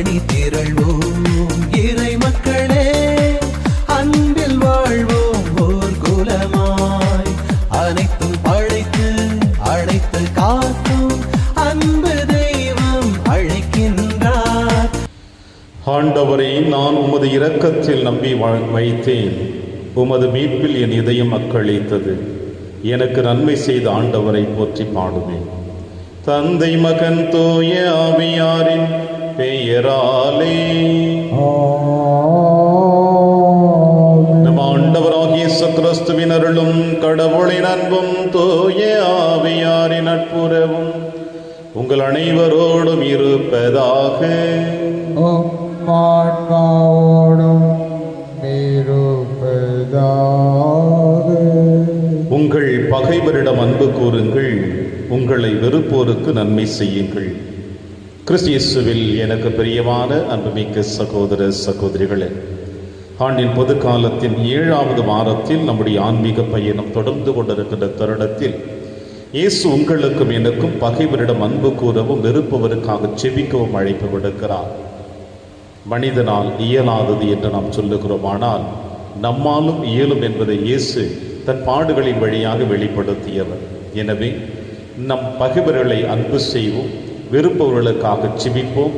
அணி திரள்வோம் இறை மக்களே, அன்பில் வாழ்வோம் ஓர் குலமாய். அனைத்தும் படைத்து அழைத்து காக்கும் அன்பு தெய்வம் அழைக்கின்றார். ஆண்டவரே, நான் உமது இரக்கத்தில் நம்பி வைத்தேன். உமது மீட்பில் என் இதயம் அக்களித்தது. எனக்கு நன்மை செய்த ஆண்டவரை போற்றி பாடுவேன். தந்தை, மகன், தூய ஆவியாரின் பெயராலே. நம் ஆண்டவராகிய இயேசு கிறிஸ்துவின் அருளும் கடவுளின் அன்பும் தூய ஆவியாரின் நட்புறவும் உங்கள் அனைவரோடும் இருப்பதாக. உங்கள் பகைவரிடம் அன்பு கூறுங்கள், உங்களை வெறுப்போருக்கு நன்மை செய்யுங்கள். கிறிஸ்து இயேசுவில் எனக்கு பிரியமான அன்புமிக்க சகோதர சகோதரிகளே, ஆண்டின் பொது காலத்தின் 7வது வாரத்தில் நம்முடைய ஆன்மீக பயணம் தொடர்ந்து கொண்டிருக்கின்ற தருணத்தில் இயேசு உங்களுக்கும் எனக்கும் பகைவரிடம் அன்பு கூறவும் வெறுப்பவருக்காக செபிக்கவும் அழைப்பு விடுக்கிறார். மனிதனால் இயலாதது என்று நாம் சொல்லுகிறோம், ஆனால் நம்மாலும் இயலும் என்பதை இயேசு தன் பாடுகளின் வழியாக வெளிப்படுத்தியவர். எனவே நம் பகைவர்களை அன்பு செய்வோம், வெறுப்பவர்களுக்காக செபிப்போம்.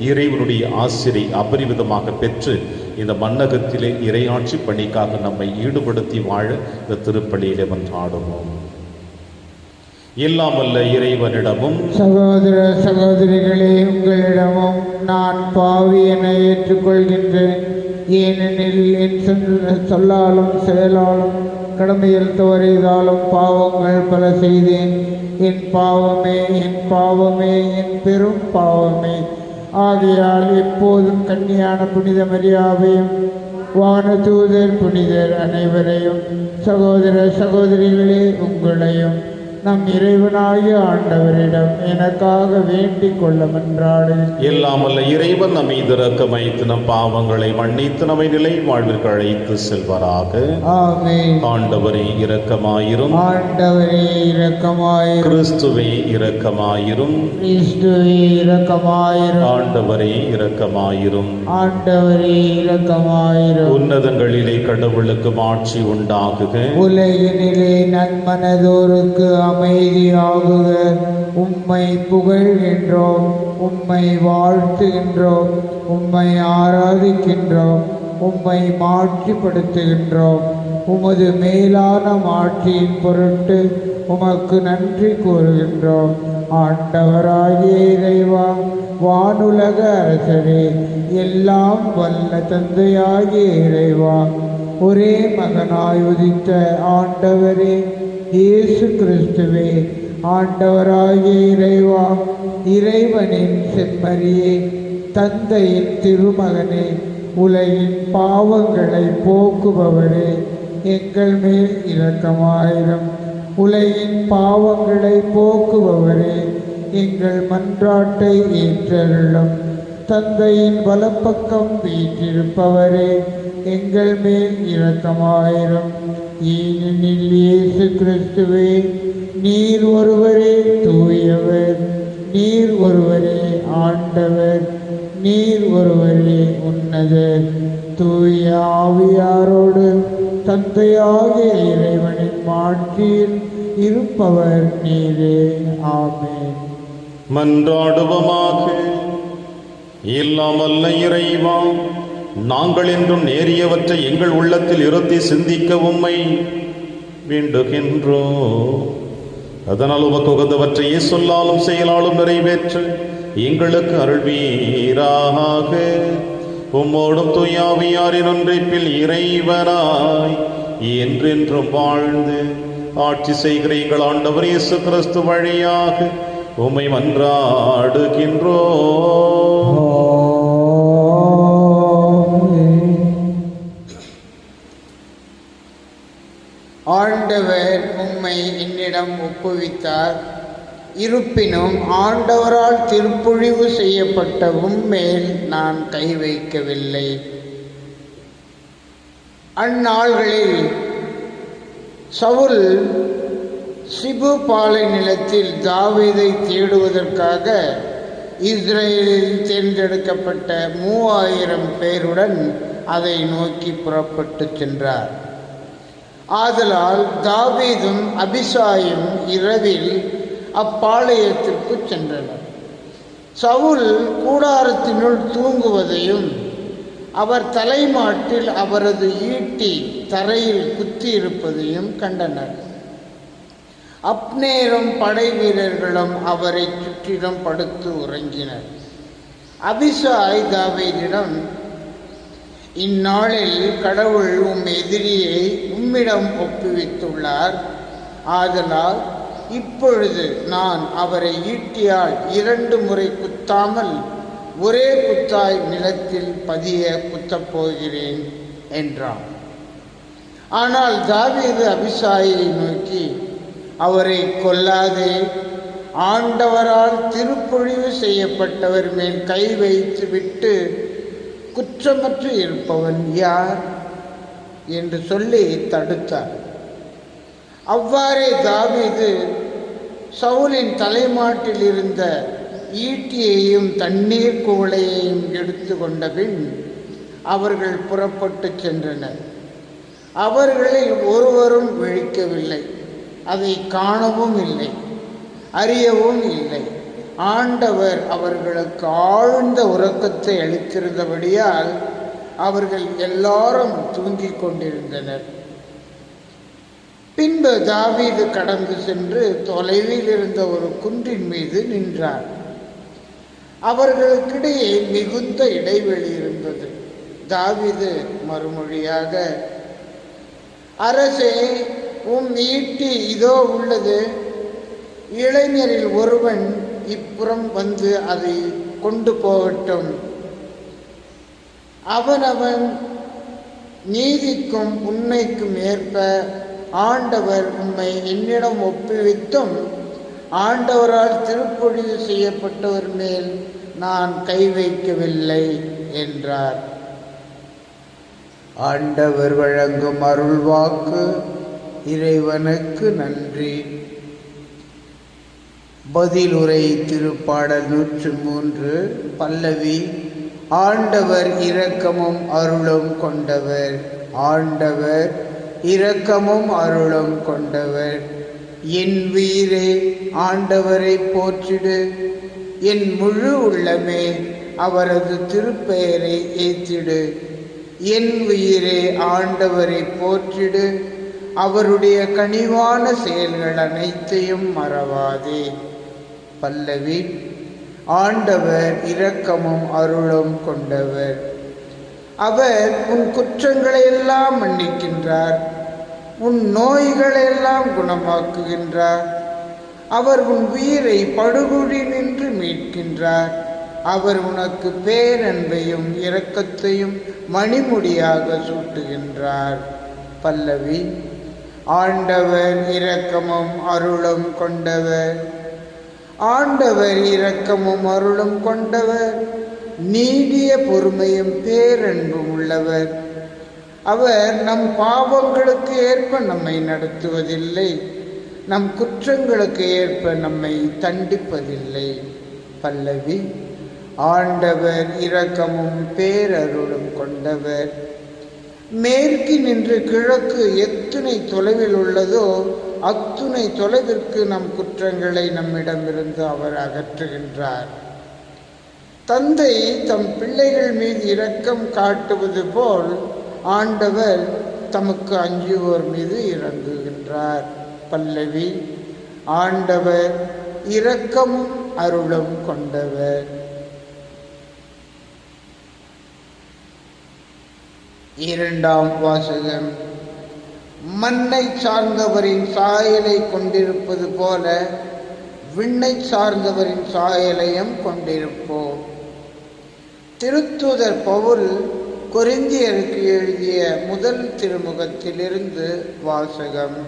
இறைவனுடைய ஆசிரை அபரிவிதமாக பெற்று இந்த மன்னகத்திலே இறையாட்சி பணிக்காக நம்மை ஈடுபடுத்தி வாழ இந்த திருப்பலியிலே மன்றாடுவோம். எல்லாம் வல்ல இறைவனிடமும் சகோதர சகோதரிகளே, உங்களிடமும் நான் பாவி என ஏற்றுக்கொள்கின்றேன். ஏனெனில் என் சொல்லாலும் செயலாலும் கடமையில் தவறியதாலும் பாவங்கள் பல செய்தேன். என் பாவமே, என் பாவமே, என் பெரும் பாவமே. ஆகையால் எப்போதும் கன்னியான புனித மரியாவையும் வானதூதர் புனிதர் அனைவரையும், சகோதர சகோதரிகளே உங்களையும் நம் இறைவனாகிய ஆண்டவரிடம் எனக்காக வேண்டிக் கொள்ள மன்றாடு. எல்லாம் வல்ல இறைவன் நம் மீது இரக்கமைத்து நம் பாவங்களை மன்னித்து நம்மை நிலை வாழ்விற்கு அழைத்து செல்வாராக. ஆமென். ஆண்டவரே இரக்கமாயிரும். ஆண்டவரே இரக்கமாயிரும். கிறிஸ்துவே இரக்கமாயிரும். கிறிஸ்துவே இரக்கமாயிரும். ஆண்டவரே இரக்கமாயிரும். ஆண்டவரே இரக்கமாயிரும். உன்னதங்களிலே கடவுளுக்கு ஆட்சி உண்டாகுக. உலகினிலே நன்மனதோருக்கு அமைதியாகுக. உம்மை புகழ்கின்றோம், உம்மை வாழ்த்துகின்றோம், உம்மை ஆராதிக்கின்றோம், உம்மை மாட்சிப்படுத்துகின்றோம். உமது மேலான மாட்சியின் பொருட்டு உமக்கு நன்றி கூறுகின்றோம். ஆண்டவராகிய இறைவா, வானுலக அரசரே, எல்லாம் வல்ல தந்தையாகிய இறைவா, ஒரே மகனாய் உதித்த ஆண்டவரே இயேசு கிறிஸ்துவே, ஆண்டவராகிய இறைவா, இறைவனின் செம்மறியே, தந்தையின் திருமகனே, உலகின் பாவங்களை போக்குபவரே, எங்கள் மேல் இரக்கமாயிரும். உலகின் பாவங்களை போக்குபவரே, எங்கள் மன்றாட்டை ஏற்றருளும். தந்தையின் வலப்பக்கம் வீற்றிருப்பவரே, எங்கள் மேல் இரக்கமாயிரும். ஏனெனில் இயேசு கிறிஸ்துவே, நீர் ஒருவரே தூயவர், நீர் ஒருவரே ஆண்டவர், நீர் ஒருவரே உன்னதர். தூய ஆவியாரோடு தந்தையாகிய இறைவனின் மாட்சியில் இருப்பவர் நீரே. ஆமென். மன்றாடுவமாக. எல்லாம் வல்ல இறைவா, நாங்கள் என்றும் நேரியவற்றை எங்கள் உள்ளத்தில் இருத்தி சிந்திக்க உம்மை வேண்டுகின்றோம். அதனால் உமக்கு உகந்தவற்றையே சொல்லாலும் செயலாலும் நிறைவேற்ற எங்களுக்கு அருள்வீராக. உம்மோடும் தூயாவியாரின் ஒன்றைப்பில் இறைவனாய் என்றென்றும் வாழ்ந்து ஆட்சி செய்கிற எங்கள் ஆண்டவர் இயேசு கிறிஸ்து வழியாக உம்மை மன்றாடுகின்றோம். ஆண்டவர் உம்மை என்னிடம் ஒப்புவித்தார். இருப்பினும் ஆண்டவரால் திருப்பொழிவு செய்யப்பட்ட உம்மேல் நான் கை வைக்கவில்லை. அந்நாள்களில் சவுல் சிபு பாலை நிலத்தில் தாவீதை தேடுவதற்காக இஸ்ரேலில் தேர்ந்தெடுக்கப்பட்ட 3000 பேருடன் அதை நோக்கி புறப்பட்டு சென்றார். ஆதலால் தாவீதும் அபிசாயும் இரவில் அப்பாளையத்திற்கு சென்றனர். சவுல் கூடாரத்தினுள் தூங்குவதையும் அவர் தலைமாட்டில் அவரது ஈட்டி தரையில் குத்தி இருப்பதையும் கண்டனர். அப்னேரும் படை வீரர்களும் அவரை சுற்றிலும் படுத்து உறங்கினர். அபிசாய் தாவீதிடம், இந்நாளில் கடவுள் எதிரியை உம்மிடம் ஒப்புவித்துள்ளார். ஆதலால் இப்பொழுது நான் அவரை ஈட்டியால் 2 முறை குத்தாமல் ஒரே குத்தாய் நிலத்தில் பதிய குத்தப் போகிறேன் என்றான். ஆனால் தாவீது அபிசாயை நோக்கி, அவரை கொல்லாதே, ஆண்டவரால் திருப்பொழிவு செய்யப்பட்டவர் மேல் கை வைத்து விட்டு குற்றமற்று இருப்பவன் யார் என்று சொல்லி தடுத்தார். அவ்வாறே தாவீது சவுலின் தலைமாட்டில் இருந்த ஈட்டியையும் தண்ணீர் குவளையையும் எடுத்து கொண்டபின் அவர்கள் புறப்பட்டு சென்றனர். அவர்களில் ஒருவரும் விழிக்கவில்லை, அதை காணவும் இல்லை, அறியவும் இல்லை. ஆண்டவர் அவர்களுக்கு ஆழ்ந்த உறக்கத்தை அளித்திருந்தபடியால் அவர்கள் எல்லாரும் தூங்கிக் கொண்டிருந்தனர். பின்பு தாவீது கடந்து சென்று தொலைவில் இருந்த ஒரு குன்றின் மீது நின்றார். அவர்களுக்கிடையே மிகுந்த இடைவெளி இருந்தது. தாவீது மறுமொழியாக, அரசே, ஈட்டி இதோ உள்ளது. இளைஞரில் ஒருவன் இப்புறம் வந்து அதை கொண்டு போகட்டும். அவனவன் நீதிக்கும் உண்மைக்கும் ஏற்ப ஆண்டவர் உம்மை என்னிடம் ஒப்புவித்தும் ஆண்டவரால் திருப்பொழிவு செய்யப்பட்டவர் மேல் நான் கை வைக்கவில்லை என்றார். ஆண்டவர் வழங்கும் அருள்வாக்கு. இறைவனுக்கு நன்றி. பதிலுரை திருப்பாடல் 103 பல்லவி. ஆண்டவர் இரக்கமும் அருளும் கொண்டவர். ஆண்டவர் இரக்கமும் அருளும் கொண்டவர். என் உயிரே ஆண்டவரை போற்றிடு. என் முழு உள்ளமே அவரது திருப்பெயரை ஏத்திடு. என் உயிரே ஆண்டவரை போற்றிடு. அவருடைய கனிவான செயல்கள் அனைத்தையும் மறவாதே. பல்லவி. ஆண்டவர் இரக்கமும் அருளும் கொண்டவர். அவர் உன் குற்றங்களை எல்லாம் மன்னிக்கின்றார், உன் நோய்களெல்லாம் குணமாக்குகின்றார். அவர் உன் உயிரை படுகுழி நின்று மீட்கின்றார். அவர் உனக்கு பேரன்பையும் இரக்கத்தையும் மணிமுடியாக சூட்டுகின்றார். பல்லவி. ஆண்டவர் இரக்கமும் அருளும் கொண்டவர். ஆண்டவர் இரக்கமும் அருளும் கொண்டவர். நீடிய பொறுமையும் பேரன்பும் உள்ளவர். அவர் நம் பாவங்களுக்கு ஏற்ப நம்மை நடத்துவதில்லை, நம் குற்றங்களுக்கு ஏற்ப நம்மை தண்டிப்பதில்லை. பல்லவி. ஆண்டவர் இரக்கமும் பேரருளும் கொண்டவர். மேற்கினின்று கிழக்கு எத்துணை தொலைவில் உள்ளதோ அத்துணை தொலைவிற்கு நம் குற்றங்களை நம்மிடமிருந்து அவர் அகற்றுகின்றார். தந்தை தம் பிள்ளைகள் மீது இரக்கம் காட்டுவது போல் ஆண்டவர் தமக்கு அஞ்சுவோர் மீது இறங்குகின்றார். பல்லவி. ஆண்டவர் இரக்கமும் அருளும் கொண்டவர். இரண்டாம் வாசகம். மண்ணை சார்ந்தவரின் சாயலை கொண்டிருப்பது போல விண்ணை சார்ந்தவரின் சாயலையும் கொண்டிருப்போம். திருத்தூதர் பவுல் கொரிந்தியருக்கு எழுதிய முதல் திருமுகத்திலிருந்து வாசகம்.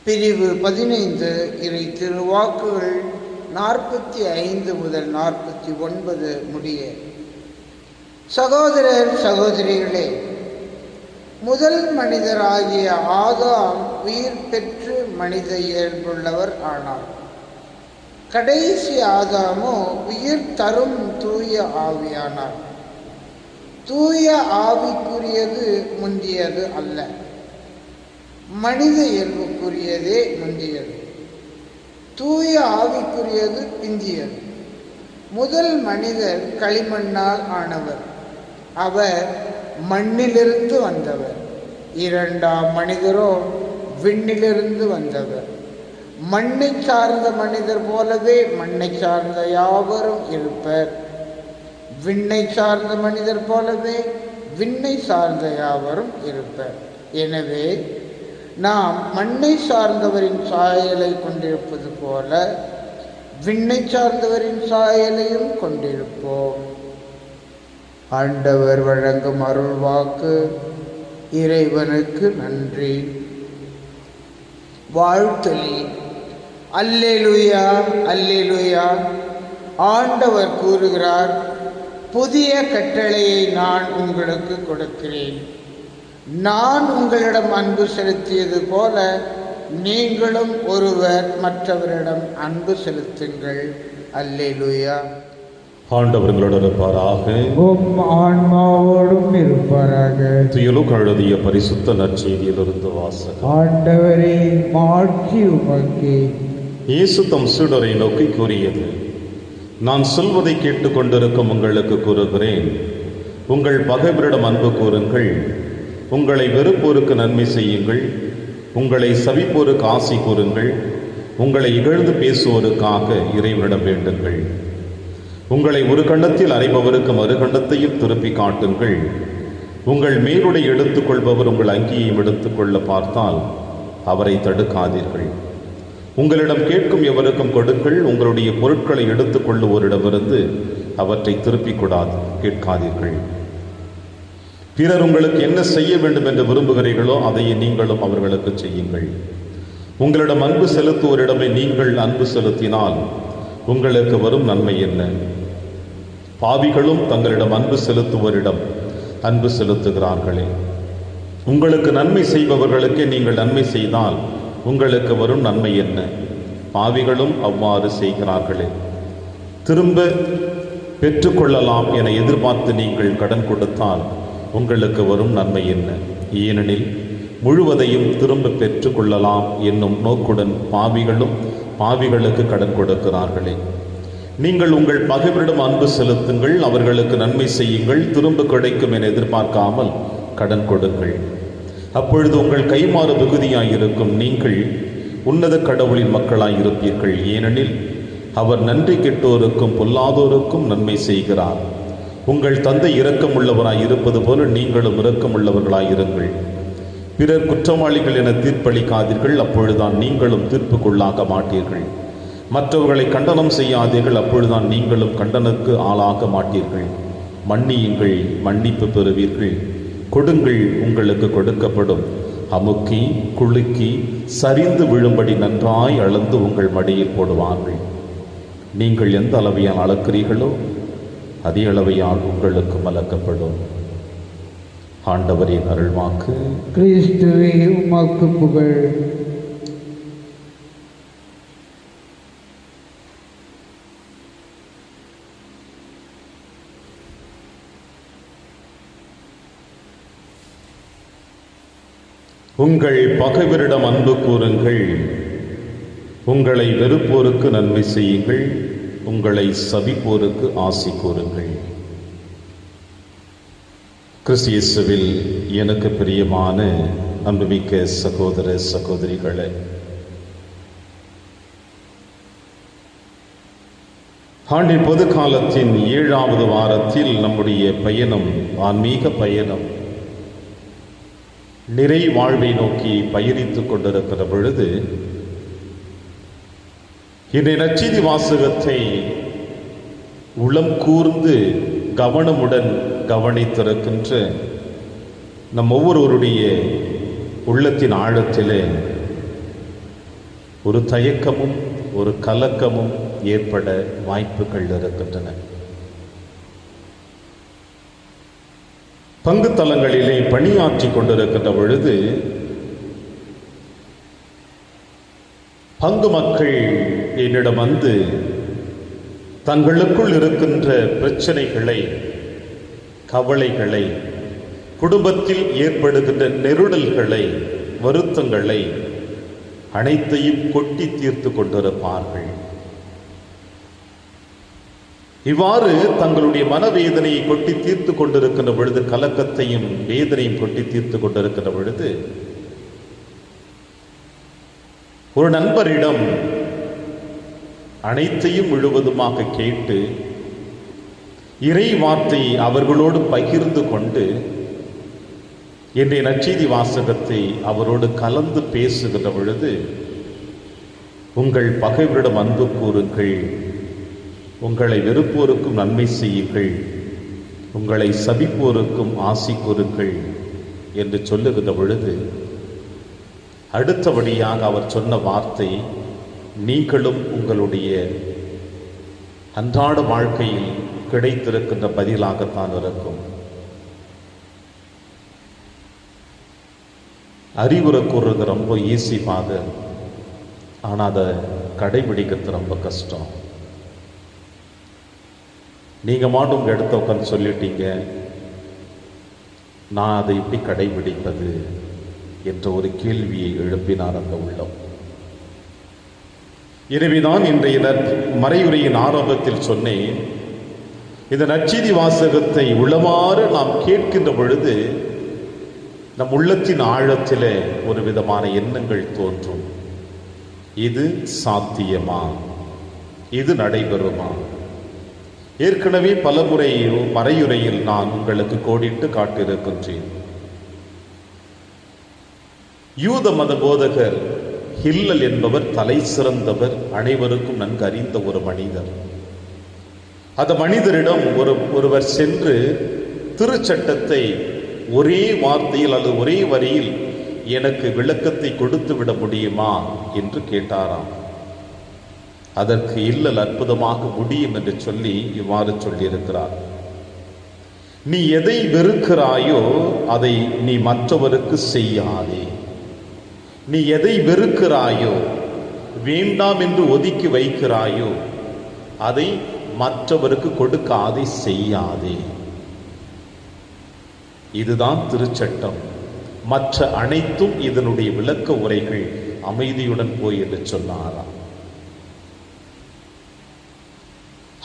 பிரிவு 15 இறை திருவாக்குகள் 45 முதல் 49 முடிய. சகோதரர் சகோதரிகளே, முதல் மனிதராகிய ஆதாம் உயிர் பெற்று மனித இயல்புள்ளவர் ஆனார். கடைசி ஆதாமோ உயிர் தரும் தூய ஆவியானார். தூய ஆவிக்குரியது முந்தியது அல்ல, மனித இயல்புக்குரியதே முந்தியது. தூய ஆவிக்குரியது பிந்தியது. முதல் மனிதர் களிமண்ணால் ஆனவர், அவர் மண்ணிலிருந்து வந்தவர். இரண்டாம் மனிதரோ விண்ணிலிருந்து வந்தவர். மண்ணை சார்ந்த மனிதர் போலவே மண்ணை சார்ந்த யாவரும் இருப்பர். விண்ணை சார்ந்த மனிதர் போலவே விண்ணை சார்ந்த யாவரும் இருப்பர். எனவே நாம் மண்ணை சார்ந்தவரின் சாயலை கொண்டிருப்பது போல விண்ணை சார்ந்தவரின் சாயலையும் கொண்டிருப்போம். ஆண்டவர் வழங்கும் அருள் வாக்கு. இறைவனுக்கு நன்றி. வாழ்த்தொலி. அல்லேலூயா, அல்லேலூயா. ஆண்டவர் கூறுகிறார், புதிய கட்டளையை நான் உங்களுக்கு கொடுக்கிறேன். நான் உங்களிடம் அன்பு செலுத்தியது போல நீங்களும் ஒருவர் மற்றவரிடம் அன்பு செலுத்துங்கள். அல்லேலூயா. ஆண்டவர்களோடு இருப்பாராக, உம் ஆன்மாவோடும் இருப்பாராக. துயலுக்கு எழுதிய பரிசுத்த நற்செய்தியிலிருந்து வாசகம். ஆண்டவரே, மாட்சி உமக்கே. இயேசு தம் சீடரை நோக்கி கூறியது, நான் சொல்வதை கேட்டுக்கொண்டிருக்கும் உங்களுக்கு கூறுகிறேன், உங்கள் பகைவரிடம் அன்பு கூறுங்கள், உங்களை வெறுப்போருக்கு நன்மை செய்யுங்கள், உங்களை சபிப்போருக்கு ஆசி கூறுங்கள், உங்களை இகழ்ந்து பேசுவோருக்காக இறைவனிடம் வேண்டுங்கள். உங்களை ஒரு கண்டத்தில் அறைபவருக்கு மறு கண்டத்தையும் திருப்பி காட்டுங்கள். உங்கள் மேலுடை எடுத்துக்கொள்பவர் உங்கள் அங்கியையும் எடுத்துக்கொள்ள பார்த்தால் அவரை தடுக்காதீர்கள். உங்களிடம் கேட்கும் எவருக்கும் கொடுங்கள். உங்களுடைய பொருட்களை எடுத்துக்கொள்ளுவோரிடமிருந்து அவற்றை திருப்பிக் கேட்காதீர்கள். பிறர் உங்களுக்கு என்ன செய்ய வேண்டும் என்று விரும்புகிறீர்களோ அதையே நீங்களும் அவர்களுக்கு செய்யுங்கள். உங்களிடம் அன்பு செலுத்துவோரிடமே நீங்கள் அன்பு செலுத்தினால் உங்களுக்கு வரும் நன்மை என்ன? பாவிகளும் தங்களிடம் அன்பு செலுத்துவோரிடம் அன்பு செலுத்துகிறார்களே. உங்களுக்கு நன்மை செய்பவர்களுக்கே நீங்கள் நன்மை செய்தால் உங்களுக்கு வரும் நன்மை என்ன? பாவிகளும் அவ்வாறு செய்கிறார்களே. திரும்ப பெற்றுக்கொள்ளலாம் என எதிர்பார்த்து நீங்கள் கடன் கொடுத்தால் உங்களுக்கு வரும் நன்மை என்ன? ஏனெனில் முழுவதையும் திரும்ப பெற்றுக்கொள்ளலாம் என்னும் நோக்குடன் பாவிகளும் பாவிகளுக்கு கடன் கொடுக்கிறார்களே. நீங்கள் உங்கள் பகைவரிடம் அன்பு செலுத்துங்கள், அவர்களுக்கு நன்மை செய்யுங்கள், திரும்ப கிடைக்கும் என எதிர்பார்க்காமல் கடன் கொடுங்கள். அப்பொழுது உங்கள் கைமாறு மிகுதியாயிருக்கும், நீங்கள் உன்னத கடவுளின் மக்களாயிருப்பீர்கள். ஏனெனில் அவர் நன்றி கெட்டோருக்கும் பொல்லாதோருக்கும் நன்மை செய்கிறார். உங்கள் தந்தை இரக்கமுள்ளவராய் இருப்பது போல நீங்களும் இரக்கமுள்ளவர்களாயிருங்கள். பிறர் குற்றவாளிகள் என தீர்ப்பளிக்காதீர்கள், அப்பொழுதுதான் நீங்களும் தீர்ப்புக்குள்ளாக மாட்டீர்கள். மற்றவர்களை கண்டனம் செய்யாதீர்கள், அப்பொழுதுதான் நீங்களும் கண்டனுக்கு ஆளாக மாட்டீர்கள். மன்னியுங்கள், மன்னிப்பு பெறுவீர்கள். கொடுங்கள், உங்களுக்கு கொடுக்கப்படும். அமுக்கி குலுக்கி சரிந்து விழும்படி நன்றாய் அளந்து உங்கள் மடியில் போடுவார்கள். நீங்கள் எந்த அளவையால் அளக்கிறீர்களோ அதே அளவையால் உங்களுக்கு அளக்கப்படும். ஆண்டவரின் அருள்வாக்கு. கிறிஸ்துவே, உமக்கு புகழ். உங்கள் பகைவரிடம் அன்பு கூறுங்கள், உங்களை வெறுப்போருக்கு நன்மை செய்யுங்கள், உங்களை சபிப்போருக்கு ஆசி கூறுங்கள். கிறிஸ்து இயேசுவில் எனக்கு பிரியமான அன்புமிக்க சகோதர சகோதரிகளே, ஆண்டின் பொது காலத்தின் 7வது வாரத்தில் நம்முடைய பயணம் ஆன்மீக பயணம் நிறை வாழ்வை நோக்கி பயணித்துக் கொண்டிருக்கிற பொழுது இன்றைய நற்செய்தி வாசகத்தை உளம் கூர்ந்து கவனமுடன் கவனித்திருக்கின்ற நம் ஒவ்வொருவருடைய உள்ளத்தின் ஆழத்திலே ஒரு தயக்கமும் ஒரு கலக்கமும் ஏற்பட வாய்ப்புகள் இருக்கின்றன. பங்கு தலங்களிலே பணியாற்றி கொண்டிருக்கின்ற பொழுது பங்கு மக்கள் என்னிடம் வந்து தங்களுக்குள் இருக்கின்ற பிரச்சனைகளை, கவலைகளை, குடும்பத்தில் ஏற்படுகின்ற நெருடல்களை, வருத்தங்களை அனைத்தையும் கொட்டி தீர்த்து கொண்டிருப்பார்கள். இவ்வாறு தங்களுடைய மனவேதனையை கொட்டி தீர்த்து கொண்டிருக்கின்ற பொழுது, கலக்கத்தையும் வேதனையும் கொட்டி தீர்த்து கொண்டிருக்கின்ற பொழுது, ஒரு நண்பரிடம் அனைத்தையும் முழுவதுமாக கேட்டு இறை வார்த்தையை அவர்களோடு பகிர்ந்து கொண்டு இன்றைய நற்செய்தி வாசகத்தை அவரோடு கலந்து பேசுகின்ற பொழுது, உங்கள் பகைவரிடம் அன்பு கூறுங்கள், உங்களை வெறுப்போருக்கும் நன்மை செய்யுங்கள், உங்களை சபிப்போருக்கும் ஆசி கூறுங்கள் என்று சொல்லுகின்ற பொழுது, அடுத்தபடியாக அவர் சொன்ன வார்த்தை, நீங்களும் உங்களுடைய அன்றாட வாழ்க்கையில் கிடைத்திருக்கின்ற பதிலாகத்தான் இருக்கும். அறிவுரை கூறுறது ரொம்ப ஈஸி ஃபாதர், ஆனால் அதை கடைபிடிக்கிறது ரொம்ப கஷ்டம். நீங்கள் மாட்டும் உங்கள் இடத்த உட்காந்து சொல்லிட்டீங்க, நான் அதை எப்படி கடைபிடிப்பது என்ற ஒரு கேள்வியை எழுப்பினார் அந்த உள்ளம். எனவேதான் இன்றைய மறையுரையின் ஆரம்பத்தில் சொன்னேன், இந்த நற்செய்தி வாசகத்தை உள்ளமாறு நாம் கேட்கின்ற பொழுது நம் உள்ளத்தின் ஆழத்திலே ஒரு விதமான எண்ணங்கள் தோன்றும். இது சாத்தியமா? இது நடைபெறுமா? ஏற்கனவே பலமுறை மறையுரையில் நான் உங்களுக்கு கோடிட்டு காட்டியிருக்கின்றேன். யூத மத போதகர் ஹில்லல் என்பவர் தலை சிறந்தவர், அனைவருக்கும் நன்கு அறிந்த ஒரு மனிதர். அந்த மனிதரிடம் ஒருவர் சென்று திருச்சட்டத்தை ஒரே வார்த்தையில் அல்லது ஒரே வரியில் எனக்கு விளக்கத்தை கொடுத்து விட முடியுமா என்று கேட்டாராம். அதற்கு இல்லல் அற்புதமாக முடியும் என்று சொல்லி இவ்வாறு சொல்லியிருக்கிறார். நீ எதை வெறுக்கிறாயோ அதை நீ மற்றவருக்கு செய்யாதே. நீ எதை வெறுக்கிறாயோ, வேண்டாம் என்று ஒதுக்கி வைக்கிறாயோ, அதை மற்றவருக்கு கொடுக்காதே, செய்யாதே. இதுதான் திருச்சட்டம். மற்ற அனைத்தும் இதனுடைய விளக்க உரைகள். அமைதியுடன் போய் என்று சொன்னாராம்.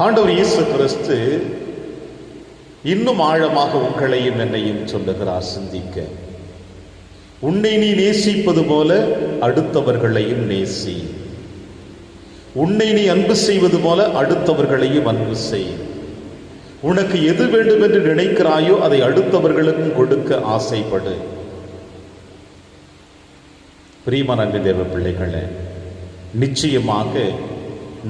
ஆண்டவர் இயேசு கிறிஸ்து இன்னும் ஆழமாக உங்களையும் என்னையும் சொல்லுகிறார் சிந்திக்க. உன்னை நீ நேசிப்பது போல அடுத்தவர்களையும் நேசி. உன்னை நீ அன்பு செய்வது போல அடுத்தவர்களையும் அன்பு செய். உனக்கு எது வேண்டும் என்று நினைக்கிறாயோ அதை அடுத்தவர்களுக்கும் கொடுக்க ஆசைப்படு. பிரியமான அன்பு தேவ பிள்ளைகளே, நிச்சயமாக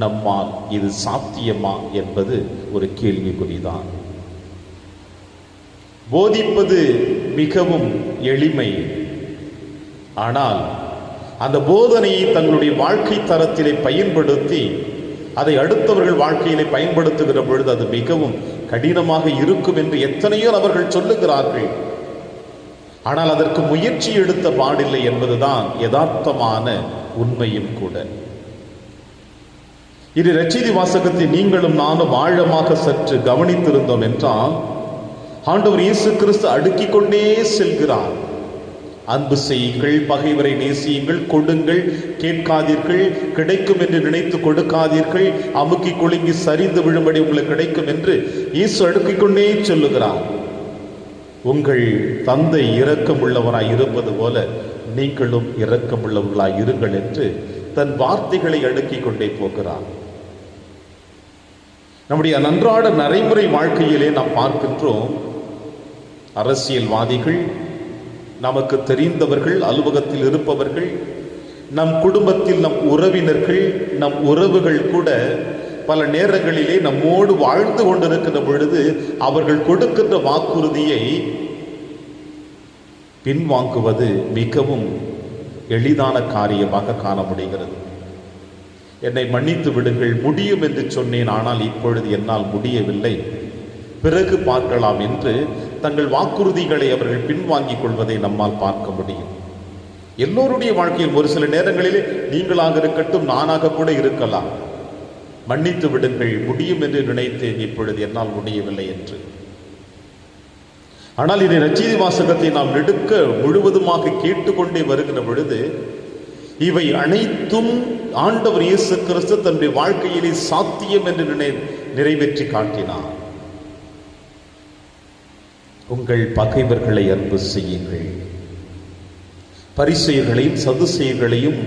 நம்மால் இது சாத்தியமா என்பது ஒரு கேள்விக்குறிதான். போதிப்பது மிகவும் எளிமை. ஆனால் அந்த போதனையை தங்களுடைய வாழ்க்கை தரத்திலே பயன்படுத்தி அதை அடுத்தவர்கள் வாழ்க்கையிலே பயன்படுத்துகிற பொழுது அது மிகவும் கடினமாக இருக்கும் என்று எத்தனையோ அவர்கள் சொல்லுகிறார்கள். ஆனால் அதற்கு முயற்சி எடுத்த பாடில்லை என்பதுதான் யதார்த்தமான உண்மையும் கூட. இது நற்செய்தி வாசகத்தை நீங்களும் நானும் ஆழமாக சற்று கவனித்திருந்தோம் என்றால், ஆண்டவர் இயேசு கிறிஸ்து அடுக்கிக் கொண்டே செல்கிறார். அன்பு செய்யுங்கள், பகைவரை நேசியுங்கள், கொடுங்கள், கேட்காதீர்கள், கிடைக்கும் என்று நினைத்து கொடுக்காதீர்கள், அமுக்கி குலுங்கி சரிந்து விழும்படி உங்களுக்கு கிடைக்கும் என்று இயேசு அடுக்கிக் கொண்டே சொல்லுகிறார். உங்கள் தந்தை இரக்கமுள்ளவராய் இருப்பது போல நீங்களும் இரக்கமுள்ளவர்களாய் இருங்கள் என்று தன் வார்த்தைகளை அடுக்கிக் கொண்டே போகிறார். நம்முடைய அன்றாட நடைமுறை வாழ்க்கையிலே நாம் பார்க்கின்றோம், அரசியல்வாதிகள், நமக்கு தெரிந்தவர்கள், அலுவலகத்தில் இருப்பவர்கள், நம் குடும்பத்தில் நம் உறவினர்கள், நம் உறவுகள் கூட பல நேரங்களிலே நம்மோடு வாழ்ந்து கொண்டிருக்கின்ற பொழுது அவர்கள் கொடுக்கின்ற வாக்குறுதியை பின்வாங்குவது மிகவும் எளிதான காரியமாக காண முடிகிறது. என்னை மன்னித்து விடுங்கள், முடியும் என்று சொன்னேன், ஆனால் இப்பொழுது என்னால் முடியவில்லை, பிறகு பார்க்கலாம் என்று தங்கள் வாக்குறுதிகளை அவர்கள் பின்வாங்கிக் கொள்வதை நம்மால் பார்க்க முடியும். எல்லோருடைய வாழ்க்கையில் ஒரு சில நேரங்களிலே நீங்களாக இருக்கட்டும், நானாக கூட இருக்கலாம், மன்னித்து விடுங்கள், முடியும் என்று நினைத்தேன், இப்பொழுது என்னால் முடியவில்லை என்று. ஆனால் இந்த நற்செய்தி வாசகத்தை நாம் நெடுக்க முழுவதுமாக கேட்டுக்கொண்டே வருகிற பொழுது இவை அனைத்தும் ஆண்டவர் இயேசு கிறிஸ்து தன்னுடைய வாழ்க்கையிலே சாத்தியம் என்று நிறைவேற்றி காட்டினார். உங்கள் பகைவர்களை அன்பு செய்யுங்கள். பரிசேயர்களையும் சதுசேயர்களையும்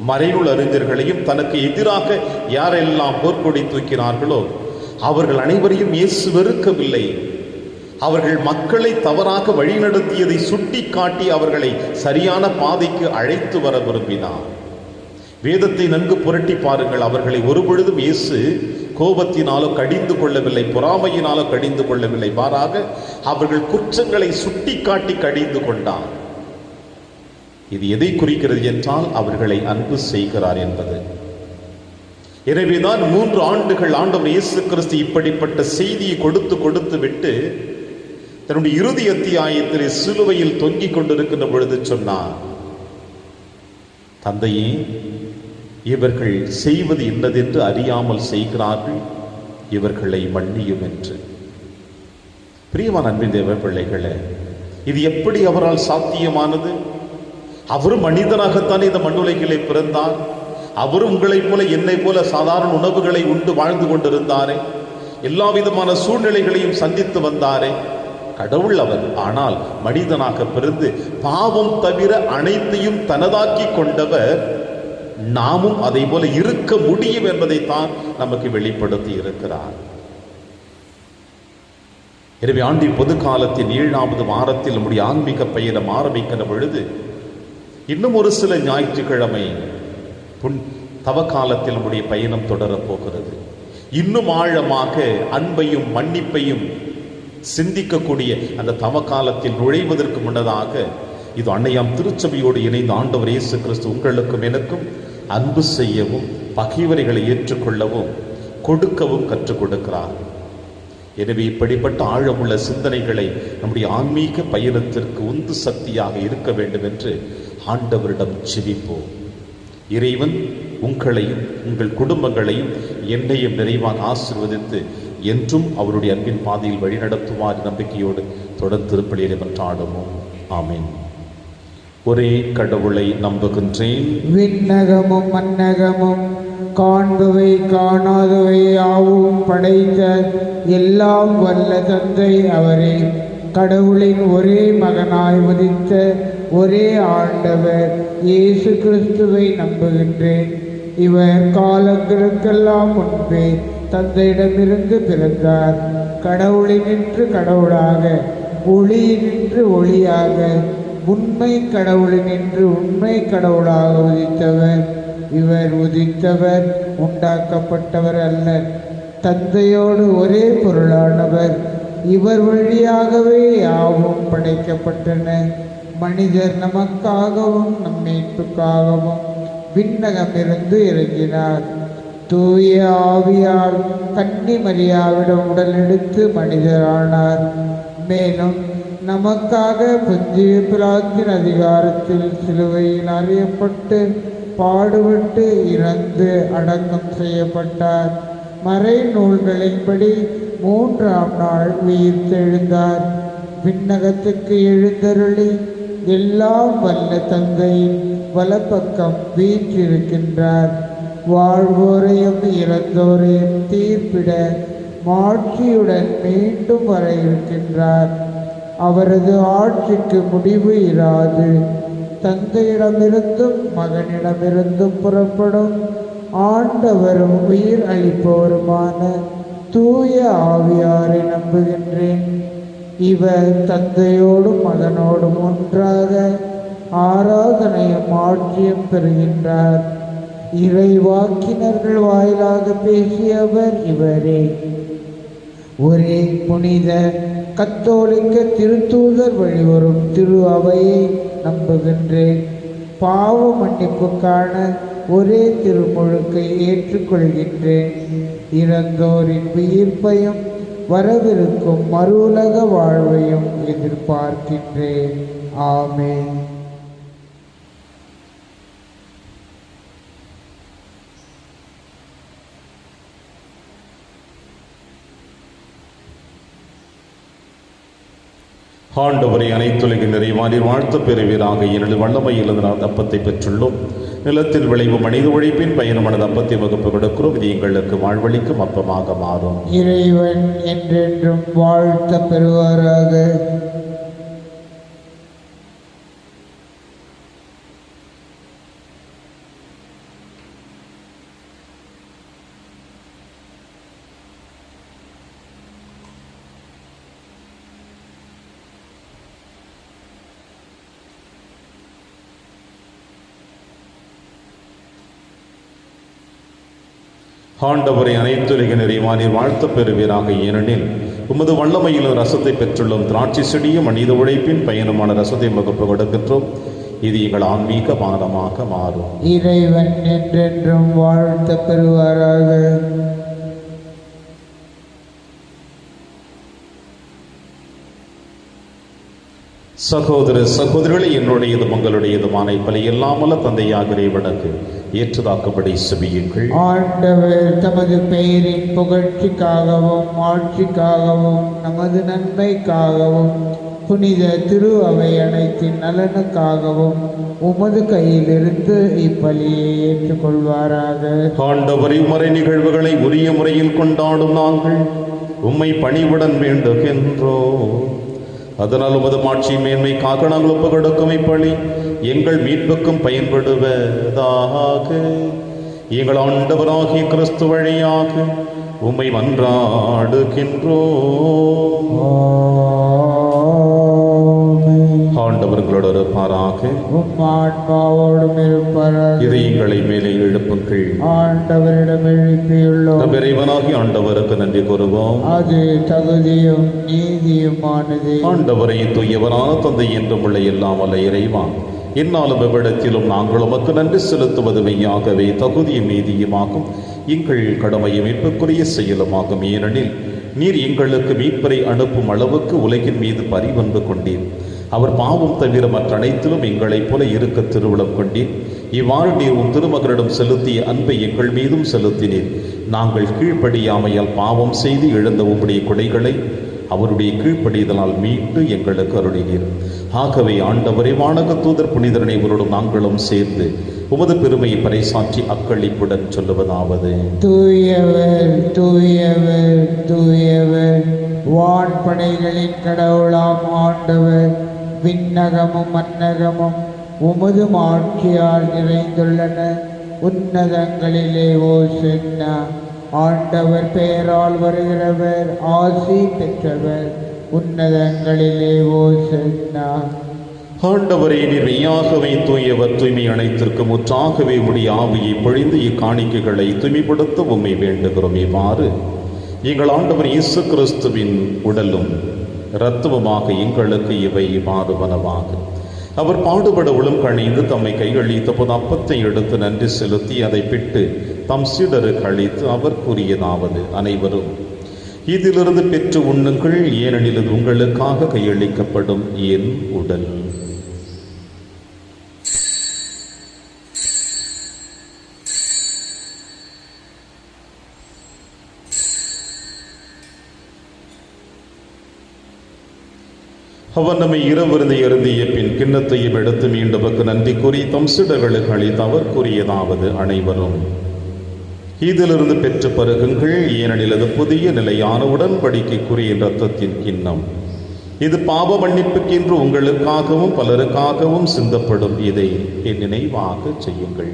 மறைநூல் அறிஞர்களையும் தனக்கு எதிராக யாரெல்லாம் போர்க்கொடி தூக்கினார்களோ அவர்கள் அனைவரையும் இயேசு வெறுக்கவில்லை. அவர்கள் மக்களை தவறாக வழிநடத்தியதை சுட்டி காட்டி அவர்களை சரியான பாதைக்கு அழைத்து வர விரும்பினார். வேதத்தை நன்கு புரட்டி பாருங்கள். அவர்களை ஒருபொழுதும் இயேசு கோபத்தினாலோ கடிந்து கொள்ளவில்லை, பொறாமையினாலோ கடிந்து கொள்ளவில்லை. மாறாக அவர்கள் குற்றங்களை சுட்டி காட்டி கடிந்து கொண்டார். இது எதை குறிக்கிறது என்றால் அவர்களை அன்பு செய்கிறார் என்பது. எனவேதான் 3 ஆண்டுகள் ஆண்டவர் இயேசு கிறிஸ்து இப்படிப்பட்ட செய்தியை கொடுத்து விட்டு தன்னுடைய இறுதி அத்தியாயத்தில் சிலுவையில் தொங்கிக் கொண்டிருக்கின்ற பொழுது சொன்னார், தந்தையே, இவர்கள் செய்வது இன்னதென்று அறியாமல் செய்கிறார்கள், இவர்களை மன்னியும் என்று. பிரியமான அன்பின் தேவ பிள்ளைகளே, இது எப்படி அவரால் சாத்தியமானது? அவரும் மனிதனாகத்தான் இந்த மண்ணுலகிலே பிறந்தார். அவரும் உங்களைப் போல என்னை போல சாதாரண உணவுகளை உண்டு வாழ்ந்து கொண்டிருந்தாரே, எல்லா விதமான சூழ்நிலைகளையும் சந்தித்து வந்தாரே. கடவுள் அவர். ஆனால் மனிதனாக பிறந்து பாவம் தவிர அனைத்தையும் தனதாக்கி கொண்டவர். நாமும் அதை போல இருக்க முடியும் என்பதைத்தான் நமக்கு வெளிப்படுத்தி இருக்கிறார். எனவே ஆண்டின் பொது காலத்தின் 7வது வாரத்தில் நம்முடைய ஆன்மீக பயணம் ஆரம்பிக்கிற பொழுது இன்னும் ஒரு சில ஞாயிற்றுக்கிழமை தவ காலத்தில் நம்முடைய பயணம் தொடரப் போகிறது. இன்னும் ஆழமாக அன்பையும் மன்னிப்பையும் சிந்திக்கக்கூடிய அந்த தவ காலத்தில் நுழைவதற்கு முன்னதாக இது அன்னையாம் திருச்சபையோடு இணைந்த ஆண்டவர் இயேசு கிறிஸ்து உங்களுக்கும் எனக்கும் அன்பு செய்யவும் பகைவரைகளை ஏற்றுக்கொள்ளவும் கொடுக்கவும் கற்றுக் கொடுக்கிறார். எனவே இப்படிப்பட்ட ஆழமுள்ள சிந்தனைகளை நம்முடைய ஆன்மீக பயணத்திற்கு உந்து சக்தியாக இருக்க வேண்டும் என்று ஆண்டவரிடம் ஜெபிப்போம். இறைவன் உங்களையும் உங்கள் குடும்பங்களையும் என்னையும் நிறைவாக ஆசீர்வதித்து என்றும் அவருடைய அன்பின் பாதையில் வழிநடத்துவார் நம்பிக்கையோடு தொடர்ந்து திருப்பலியை மன்றாடுவோம். ஆமென். ஒரே கடவுளை நம்புகின்றேன். விண்ணகமும் மன்னகமும் காண்பவை காணாதவை யாவும் படைத்த எல்லாம் வல்ல தந்தை அவரே, கடவுளின் ஒரே மகனாய் உதித்த ஒரே ஆண்டவர் இயேசு கிறிஸ்துவை நம்புகின்றேன். இவர் காலங்களுக்கெல்லாம் முன்பே தந்தையிடமிருந்து பிறந்தார். கடவுளினின்று கடவுளாக, ஒளியினின்று ஒளியாக, உண்மை கடவுளினின்று உண்மை கடவுளாக உதித்தவர். இவர் உதித்தவர், உண்டாக்கப்பட்டவர் அல்ல, தந்தையோடு ஒரே பொருளானவர். இவர் வழியாகவே யாவும் படைக்கப்பட்டன. மனிதர் நமக்காகவும் நம் மீட்புக்காகவும் விண்ணகமிருந்து இறங்கினார். தூய ஆவியால் கன்னி மரியாவிடம் உடல் எடுத்து மனிதரானார். மேலும் நமக்காக பொந்திய பிலாத்தின் அதிகாரத்தில் சிலுவையில் அறியப்பட்டு பாடுபட்டு இறந்து அடக்கம் செய்யப்பட்டார். மறை நூல்களின்படி 3ஆம் நாள் உயிர்த்தெழுந்தார். விண்ணகத்துக்கு எழுந்தருளி எல்லாம் வல்ல தந்தையின் வலப்பக்கம் வீற்றிருக்கின்றார். வாழ்வோரையும் இறந்தோரையும் தீர்ப்பிட மாட்சியுடன் மீண்டும் வர இருக்கின்றார். அவரது ஆட்சிக்கு முடிவு இராது. தந்தையிடமிருந்தும் மகனிடமிருந்தும் புறப்படும் ஆண்டவரும் உயிர் அளிப்பவருமான தூய ஆவியாரை நம்புகின்றேன். இவர் தந்தையோடும் மகனோடும் ஒன்றாக ஆராதனையும் ஆட்சியும் பெறுகின்றார். இறைவாக்கினர்கள் வாயிலாக பேசியவர் இவரே. ஒரே புனித கத்தோலிக்க திருத்தூதர் வழிவரும் திரு அவையை நம்புகின்றேன். பாவ மன்னிப்புக்கான ஒரே திருமுழுக்கை ஏற்றுக்கொள்கின்றேன். இறந்தோரின் உயிர்ப்பையும் வரவிருக்கும் மறு உலக வாழ்வையும் எதிர்பார்க்கின்றேன். ஆமென். ஆண்டவரை அனைத்துலக நிறைவானில் வாழ்த்து பெறுவீராக. ஏனெனில் வல்லமையிலிருந்து நாம் அப்பத்தை பெற்றுள்ளோம். நிலத்தில் விளைவு மனித உழைப்பின் பயணமானது அப்பத்தை வகுப்பு கொடுக்கிறோம். இது எங்களுக்கு வாழ்வழிக்கும் அப்பமாக மாறும். இறைவன் என்றென்றும் வாழ்த்த பெறுவாராக. ஆண்டவரை அனைத்துலக நிறைவானில் வாழ்த்து பெறுவீராக. ஏனெனில் உமது வல்லமையில் ரசத்தை பெற்றுள்ளோம். திராட்சை செடியும் மனித உழைப்பின் பயணமான ரசத்தை வகுப்பு கொடுக்கின்றோம். இது எங்கள் ஆன்மீக பானமாக மாறும். இறைவன் என்றென்றும் வாழ்த்த பெறுவாராக. சகோதர சகோதரிகளை, என்னுடையதும் உங்களுடையதுமான இப்பலை எல்லாமல்ல தந்தையாக இறைவனுக்கு ஏற்றதாக்கும்படி செபியுங்கள். ஆண்டவர் தமது பெயரின் புகழ்ச்சிக்காகவும் ஆட்சிக்காகவும் நமது நன்மைக்காகவும் புனித திரு அவை அனைத்தின் நலனுக்காகவும் உமது கையிலிருந்து இப்பலியை ஏற்றுக்கொள்வாராக. ஆண்டவரை மறை நிகழ்வுகளை உரிய முறையில் கொண்டாடும் நாங்கள் உம்மை பணிவுடன் வேண்டுகின்றோம். அதனால் உமது மாட்சி மேன்மைக்காக நாங்கள் ஒப்பு கொடுக்கும் இப்பலி எங்கள் மீட்புக்கும் பயன்படுவதாக. எங்கள் ஆண்டவராகிய கிறிஸ்து வழியாக உம்மை மன்றாடுகின்றோம். ஆண்டவர்களோடு இருப்பாராக. ஆன்மாவோடும் இருப்பாராக. இதயங்களை மேலே எழுப்புங்கள். ஆண்டவரிடம் எழுப்பியுள்ளோம். இறைவனாகி ஆண்டவருக்கு நன்றி கூறுவோம். அது தகுதியும் நீதியுமானது. ஆண்டவரை தூயவரான தந்தை என்றும் உள்ள எல்லாம் அல்ல இறைவா, என்னாலும் எவ்விடத்திலும் நாங்கள் உமக்கு நன்றி செலுத்துவது மெய்யாகவே தகுதியும் நீதியுமாகும், எங்கள் கடமையும் மீட்புக்குரிய செயலுமாகும். ஏனெனில் நீர் எங்களுக்கு மீட்பரை அனுப்பும் அளவுக்கு உலகின் மீது பரிவன்பு கொண்டீர். அவர் பாவம் தவிர மற்ற அனைத்திலும் எங்களைப் போல இருக்க திருவுளம் கொண்டீர். இவ்வாறு நீர் உன் திருமகனிடம் செலுத்திய அன்பை எங்கள் மீதும் செலுத்தினீர். நாங்கள் கீழ்ப்படியாமையால் பாவம் செய்து இழந்த உம்முடைய கொடைகளை அவருடைய கீழ்ப்படிதலால் மீட்டு எங்களுக்கு அருளினீர். ஆகவே ஆண்டவரே, வானக தூதர் புனிதரனை இவரோடும் நாங்களும் சேர்ந்து உமது பெருமையை பறைசாற்றி அக்களிப்புடன் சொல்லுவதாவது: தூயவர் தூயவர் தூயவர், வான்படைகளின் கடவுளாம் ஆண்டவர், விண்ணகமும் மன்னகமும் உமது ஆட்சியால் நிறைந்துள்ளன. உன்னதங்களிலே ஓசன்னா. ஆண்டவர் பெயரால் வருகிறவர் ஆசி பெற்றவர். உன்னதங்களிலே ஓசன்னா. ஆண்டவரே, நீர் மெய்யாகவே தூயவர், தூய்மை அனைத்திற்கும் முற்றாகவே உடைய ஆவியை பொழிந்து இக்காணிக்கைகளை தூய்மைப்படுத்த உம்மை வேண்டுகிறோம். இவ்வாறு எங்கள் ஆண்டவர் இயேசு கிறிஸ்துவின் உடலும் இரத்தமுமாக எங்களுக்கு இவை மாறுவனவாக. அவர் பாடுபட உளம் கணிந்து தம்மை கையளித்த போது அப்பத்தை எடுத்து நன்றி செலுத்தி அதை பிட்டு தம் சீடருக்கு அளித்து அவர் கூறியதாவது: அனைவரும் இதிலிருந்து பெற்று உண்ணுங்கள், ஏனெனில் இது உங்களுக்காக கையளிக்கப்படும் என் உடல். அவர் நம்மை இரவிருந்தை அருந்திய பின் கிண்ணத்தையும் எடுத்து மீண்டுமக்கு நன்றி கூறி தம் சீடர்களுக்கு அளித்து அவர் கூறியதாவது: அனைவரும் இதிலிருந்து பெற்று பருகுங்கள், ஏனெனில் அது புதிய நிலையான உடன்படிக்கைக்குரிய இரத்தத்தின் கிண்ணம். இது பாவ மன்னிப்புக்கென்று உங்களுக்காகவும் பலருக்காகவும் சிந்தப்படும். இதை என் நினைவாக செய்யுங்கள்.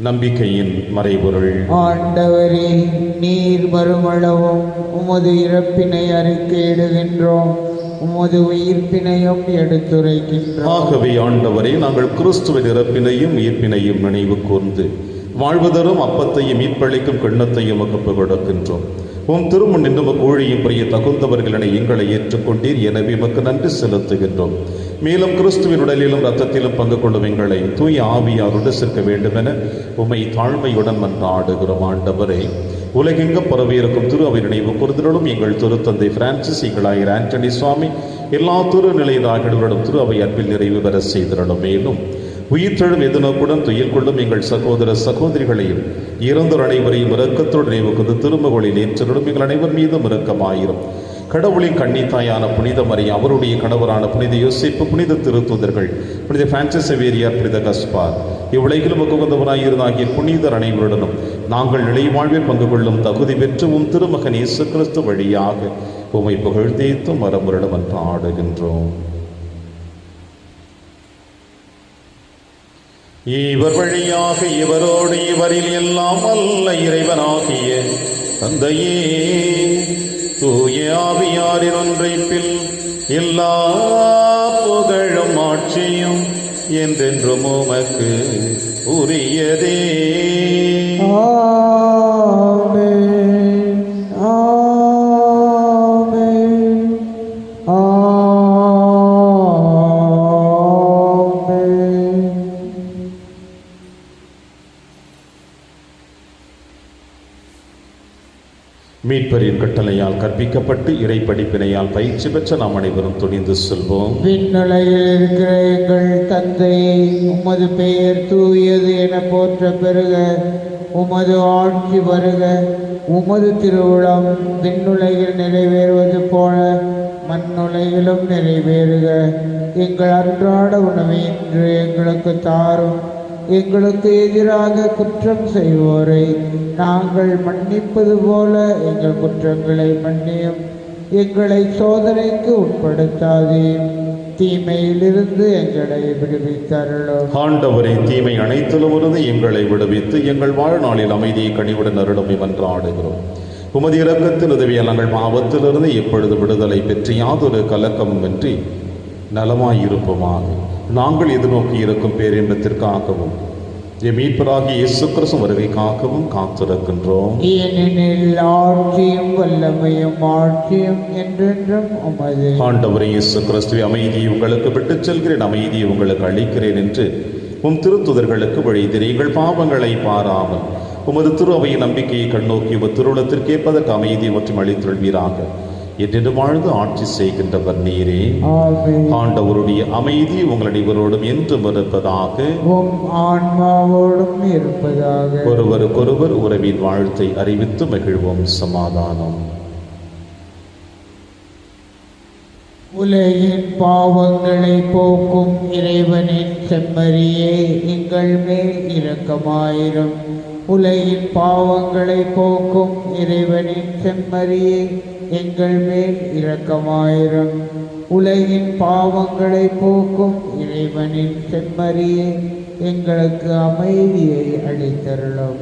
நம்பிக்கையின் மறைபொருள். ஆண்டவரே, நீர் வருமளவும் உமது இறப்பினை அறிக்கையிடுகின்றோம், உமது உயிர்ப்பினையும் எடுத்துரைக்கின்றோம். ஆகவே ஆண்டவரே, நாங்கள் கிறிஸ்துவின் இறப்பினையும் உயிர்ப்பினையும் நினைவு கூர்ந்து வாழ்வதரும் அப்பத்தையும் மீட்பளிக்கும் கிண்ணத்தையும் ஒப்புக் கொடுக்கின்றோம். உம் திருமுன் நின்று ஊழியம் புரிய தகுந்தவர்கள் எங்களை ஏற்றுக்கொண்டீர். எனவே உமக்கு நன்றி செலுத்துகின்றோம். மேலும் கிறிஸ்துவின் உடலிலும் இரத்தத்திலும் பங்கு கொள்ளும் எங்களை தூய ஆவியாரோடு சேர்க்க வேண்டும் என உம்மை தாழ்மையுடன் மன்றாடுகிறோம். ஆண்டவரே, உலகெங்கும் பரவியிருக்கும் திரு அவை நினைவு கூர்ந்தலும் எங்கள் திருத்தந்தை பிரான்சிஸ், எங்களாயர் ஆண்டனி சுவாமி, எல்லா திரு நிலையதார்களுடன் திரு அவை அன்பில் நிறைவு பெற செய்திடலும். மேலும் உயிர்த்தெழும் எதிர்நோக்குடன் துயில் கொள்ளும் எங்கள் சகோதர சகோதரிகளையும் இறந்தோர் அனைவரையும் இரக்கத்தோடு நினைவுகூர்ந்து திருமகளில் ஏற்றருளும் எங்கள் அனைவர் மீதும் இரக்கமாயிரும். கடவுளின் கன்னித்தாயான புனித மரியா, அவருடைய கணவரான புனித யோசேப்பு, புனித திருத்தூதர்கள், புனித பிரான்சிஸ் சேவியர், புனித கஸ்பார், இவ்வுலகிலும் உகந்தவராயிருந்தாகிய புனிதர் அனைவருடனும் நாங்கள் நிலை வாழ்வில் பங்கு கொள்ளும் தகுதி பெற்று திருமகன் இயேசு கிறிஸ்து வழியாக உம்மை புகழ்ந்தேத்தும் மரமுரிடம் மன்றாடுகின்றோம். இவர் வழியாக இவரோடு இவரில் எல்லாம் அல்ல இறைவனாகிய தந்தையே தூய ஆவியாரின் ஒன்றைப்பில் எல்லா புகழும் ஆட்சியும் என்றென்றும் உமக்கு உரியதே. ஆமென், ஆமென், ஆமென். மீட்பரின் கட்டளையால் கற்பிக்கப்பட்டு இறை படிப்பினையால் பயிற்சி பெற்ற நாம் அனைவரும் துணிந்து செல்வோம். விண்ணுலகில் இருக்கிற எங்கள் தந்தையே, உமது பெயர் தூயது என போற்ற பெறுக. உமது ஆட்சி வருக. உமது திருவுளம் விண்ணுலகில் நிறைவேறுவது போல மண்ணுலகிலும் நிறைவேறுக. எங்கள் அன்றாட உணவை இன்று எங்களுக்கு தாரும். எங்களுக்கு எதிராக குற்றம் செய்வோரை நாங்கள் மன்னிப்பது போல எங்கள் குற்றங்களை மன்னியும். எங்களை சோதனைக்கு உட்படுத்தாதேயும், தீமையிலிருந்து எங்களை விடுவித்தருளும். ஆண்டவரே, தீமை அனைத்திலுமிருந்து எங்களை விடுவித்து எங்கள் வாழ்நாளில் அமைதியை கனிவுடன் அருளும் மன்றாடுகிறோம். உமது இரக்கத்தின் உதவியால் நாங்கள் பாவத்திலிருந்து எப்பொழுது விடுதலை பெற்று யாதொரு கலக்கமும் இன்றி நலமாயிருப்போமாக. நாங்கள் எதிர்நோக்கி இருக்கும் பேரின்பத்திற்காகவும் மீட்பராகிய இயேசு கிறிஸ்து வருகைக்காகவும் காத்திருக்கின்றோம். ஏனெனில் ஆட்சியும் வல்லமையும் ஆட்சியும் என்றென்றும் உமது. ஆண்டவரே இயேசு கிறிஸ்துவே, அமைதியை உங்களுக்கு விட்டுச் செல்கிறேன், அமைதியை உங்களுக்கு அளிக்கிறேன் என்று உம் திருத்துதர்களுக்கு வழிதீர். எங்கள் பாவங்களை பாராமல் உமது திரு அவையின் நம்பிக்கையை கண்ணோக்கி உமது திருவுளத்திற்கேற்பதற்கு அமைதியை மற்றும் அளித்தொள்வீராக. என்று வாழ்ந்து ஆட்சி செய்கின்றவர் நீரே. ஆண்டவருடைய அமைதி உங்கள் அனைவரோடும் என்றும் இருப்பதாக. ஆன்மாவோடும் இருப்பதாக. ஒருவருக்கொருவர் உறவின் வாழ்த்தை அறிவித்து மகிழ்வோம். சமாதானம். உலகின் பாவங்களை போக்கும் இறைவனின் செம்மறியே, எங்கள் மேல் இரக்கமாயிரும். உலகின் பாவங்களை போக்கும் இறைவனின் செம்மறியே, எங்கள் மேல் இரக்கமாயிரும். உலகின் பாவங்களை போக்கும் இறைவனின் செம்மறியே, எங்களுக்கு அமைதியை அளித்தருளும்.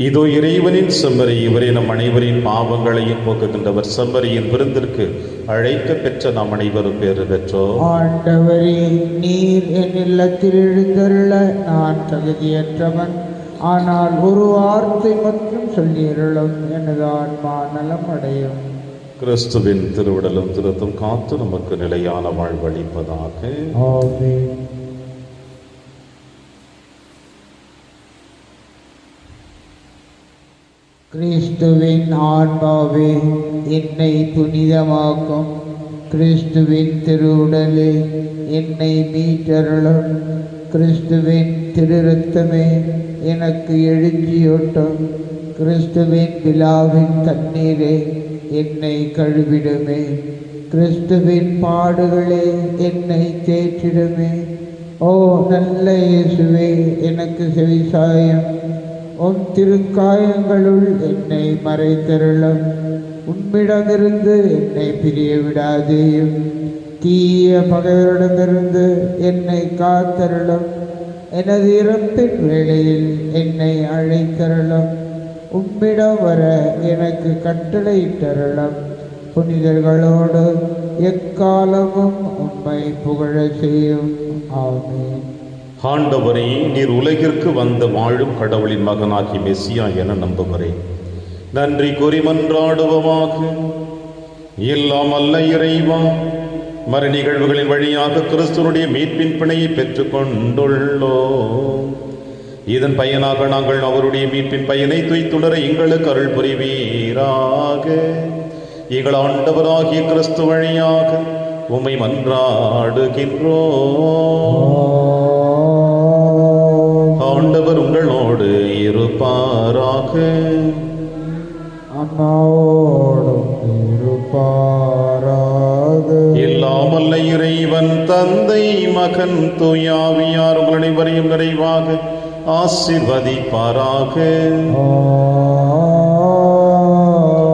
இதோ இறைவனின் செம்மறி, இவரே நம் அனைவரின் பாவங்களையும் போக்குகின்றவர். செம்மறியின் விருந்திற்கு அழைக்க பெற்ற நாம் அனைவரும் பேறு பெற்றோம். ஆண்டவரே, நீர் என் இல்லத்தில் எழுந்தருள நான் தகுதியற்றவன். ஆனால் ஒரு வார்த்தை மட்டும் சொல்லியருளும், எனது ஆன்மா நலம் அடையும். கிறிஸ்துவின் திருவுடலும் திருத்தும் காத்து நமக்கு நிலையான வாழ்வளிப்பதாக. ஆமென். கிறிஸ்துவின் ஆன்மாவே, என்னை புனிதமாக்கும். கிறிஸ்துவின் திருவுடலே, என்னை மீட்டருளும். கிறிஸ்துவின் திருரத்தமே, எனக்கு எழுச்சியூட்டும். கிறிஸ்துவின் விழாவின் தண்ணீரே, என்னை கழுவிடுமே. கிறிஸ்துவின் பாடுகளே, என்னை தேற்றிடுமே. ஓ நல்ல இயேசுவே, எனக்கு செவிசாயம். உன் திருக்காயங்களுள் என்னை மறைத்தருளும். உம்மிடமிருந்து என்னை பிரிய விடாதேயும். தீய பகைவரிடமிருந்து என்னை காத்தருளும். எனது இறப்பின் வேளையில் என்னை அழைத்தருளும். உம்மிடம் வர எனக்கு கட்டளையிட்டருளும். புனிதர்களோடு எக்காலமும் உம்மை புகழ செய்யும். ஆமென். ஆண்டவரே, நீர் உலகிற்கு வந்த வாழும் கடவுளின் மகனாகி மெசியா என நம்புகிறேன். நன்றி கூறி மன்றாடுவோமாக. எல்லாம் அல்ல இறைவா, மறு நிகழ்வுகளின் வழியாக கிறிஸ்துவனுடைய மீட்பின் பிணையை பெற்றுக் கொண்டுள்ளோம். இதன் பயனாக நாங்கள் அவருடைய மீட்பின் பயனை துய்த்துணர எங்களுக்கு அருள் புரிவீராக. எங்கள் ஆண்டவராகிய கிறிஸ்து வழியாக உம்மை மன்றாடுகின்றோ. ஆண்டவர் உங்களோடு இருப்பாராக. எல்லாம் வல்ல இறைவன் தந்தை மகன் தூயாவியார் உங்கள் அனைவரையும் நிறைவாக ஆசீர்வதிப்பாராக.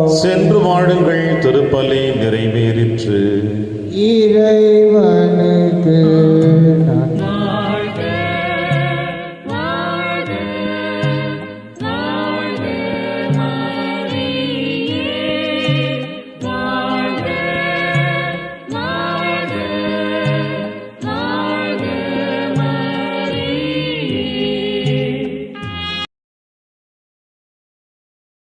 சென்று வாழுங்கள், திருப்பலி நிறைவேறிற்று.